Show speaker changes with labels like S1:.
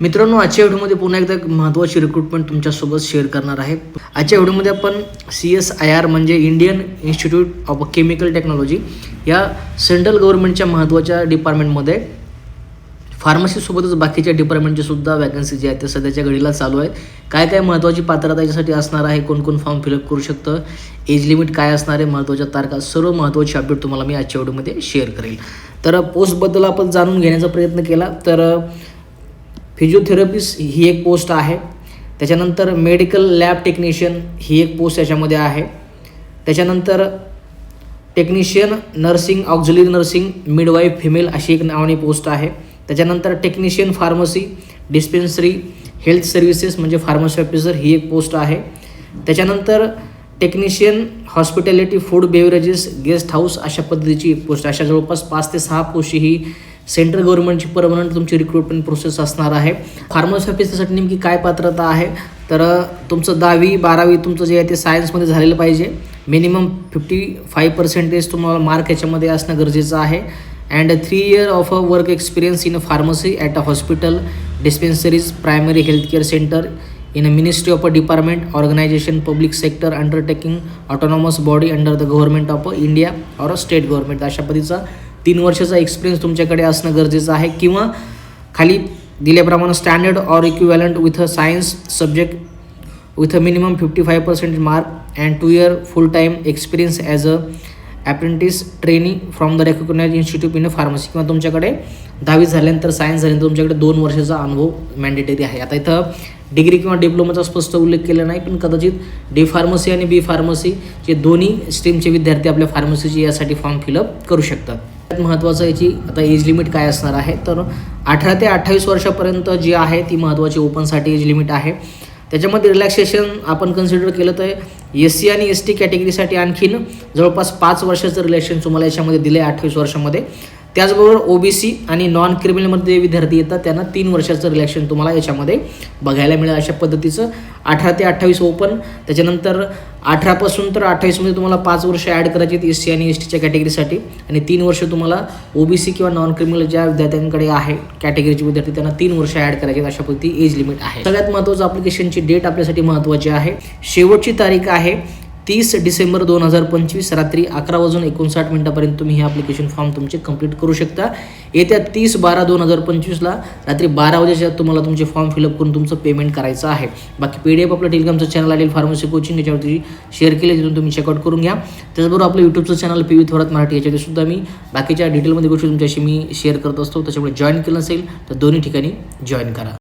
S1: मित्रांनो, आजच्या व्हिडिओमध्ये पुन्हा एकदा महत्त्वाची रिक्रुटमेंट तुमच्यासोबत शेअर करणार आहे. आजच्या व्हिडिओमध्ये आपण CSIR म्हणजे Indian institute of chemical technology या सेंट्रल गव्हर्नमेंटच्या महत्त्वाच्या डिपार्टमेंटमध्ये फार्मसीसोबतच बाकीच्या डिपार्टमेंटचे सुद्धा वॅकन्सी जे आहेत ते सध्याच्या घडीला चालू आहेत. काय काय महत्त्वाची पात्रता याच्यासाठी असणार आहे, कोण कोण फॉर्म फिलअप करू शकतं, एज लिमिट काय असणार आहे, महत्त्वाच्या तारखा, सर्व महत्त्वाची अपडेट तुम्हाला मी आजच्या व्हिडिओमध्ये शेअर करेल. तर पोस्टबद्दल आपण जाणून घेण्याचा प्रयत्न केला तर फिजिओथेरपिस्ट ही एक पोस्ट आहे. त्याच्यानंतर मेडिकल लॅब टेक्निशियन ही एक पोस्ट याच्यामध्ये आहे. त्याच्यानंतर technician nursing, auxiliary nursing, midwife female अशी एक नावाने पोस्ट आहे. त्याच्यानंतर technician pharmacy dispensary health services म्हणजे फार्मसी ऑफिसर ही एक पोस्ट आहे. त्याच्यानंतर technician hospitality food beverages guest house अशा पद्धतीची एक पोस्ट. अशा जवळपास 5 ते 6 पोस्ट ही सेंट्रल गव्हर्नमेंटची परमनंट तुमची रिक्रुटमेंट प्रोसेस असणार आहे. फार्मसी ऑफिसरसाठी नेमकी काय पात्रता आहे तर तुमचं 10वी 12वी तुमचं जे आहे ते सायन्समध्ये झालेलं पाहिजे. मिनिमम 55% तुम्हाला मार्क याच्यामध्ये असणं गरजेचं आहे. And 3 year of a work experience in a pharmacy at a hospital dispensaries primary health care centre in a ministry of a department organisation public sector undertaking autonomous body under the government of India or a state government अशा पद्धतीचा 3 वर्षाचा experience तुमच्याकडे असणं गरजेचं आहे. किंवा खाली दिल्याप्रमाणे standard or equivalent with a science subject with a minimum 55% mark and 2 year full time experience as a apprentice training from the recognise institute in a pharmacy. किंवा तुमच्याकडे 10वी झाल्यानंतर सायन्स झाल्यानंतर तुमच्याकडे 2 वर्षाचा अनुभव मॅन्डेटरी आहे. आता इथं डिग्री किंवा डिप्लोमाचा स्पष्ट उल्लेख केला नाही, पण कदाचित डी फार्मसी आणि बी फार्मसी जे दोन्ही स्ट्रीमचे विद्यार्थी आपल्या फार्मसीची यासाठी फॉर्म फिलअप करू शकतात. महत्त्वाचं याची आता एज लिमिट काय असणार आहे तर 18 ते 28 वर्षापर्यंत जी आहे ती महत्त्वाची ओपनसाठी एज लिमिट आहे. त्याच्यामध्ये रिलॅक्सेशन आपण कन्सिडर केलं तर SC आणि ST कॅटेगरीसाठी आणखीन जवळपास 5 वर्षाचं रिलॅक्सेशन तुम्हाला याच्यामध्ये दिलं आहे 28 वर्षामध्ये. त्याचबरोबर OBC आणि नॉन क्रिमिनलमध्ये विद्यार्थी येतात त्यांना 3 वर्षाचं रिलॅक्सेशन तुम्हाला याच्यामध्ये बघायला मिळेल. अशा पद्धतीचं 18 ते 28 ओपन. त्याच्यानंतर 18 पासून तर 28मध्ये तुम्हाला 5 वर्ष ॲड करायची आहेत SC आणि STच्या कॅटेगरीसाठी आणि 3 वर्ष तुम्हाला OBC किंवा नॉन क्रिमिनल ज्या विद्यार्थ्यांकडे आहे कॅटेगरीचे विद्यार्थी त्यांना 3 वर्ष ॲड करायचे अशा पद्धती एज लिमिट आहे. सगळ्यात महत्त्वाचं ॲप्लिकेशनची डेट आपल्यासाठी महत्त्वाची आहे. शेवटची तारीख आहे 30 डिसेंबर 2025 रात्री 11:59 तुम्ही हे ॲप्लिकेशन फॉर्म तुमचे कंप्लीट करू शकता. येत्या 30/12/2025ला रात्री 12 वाजेच्या तुम्हाला तुमचे फॉर्म फिलअप करून तुमचं पेमेंट करायचं आहे. बाकी PDF आपलं टेलिग्रामचं चॅनल आहे फार्मसी कोचिंग याच्यावरती शेअर केले, तिथून तुम्ही चेकआउट करून घ्या. त्याचबरोबर आपलं यूट्यूबचं चॅनल PV थोरात मराठी याच्यामध्ये सुद्धा मी बाकीच्या डिटेलमध्ये गोष्टी तुमच्याशी मी शेअर करत असतो. त्याच्यामुळे जॉईन केलं असेल तर दोन्ही ठिकाणी जॉईन करा.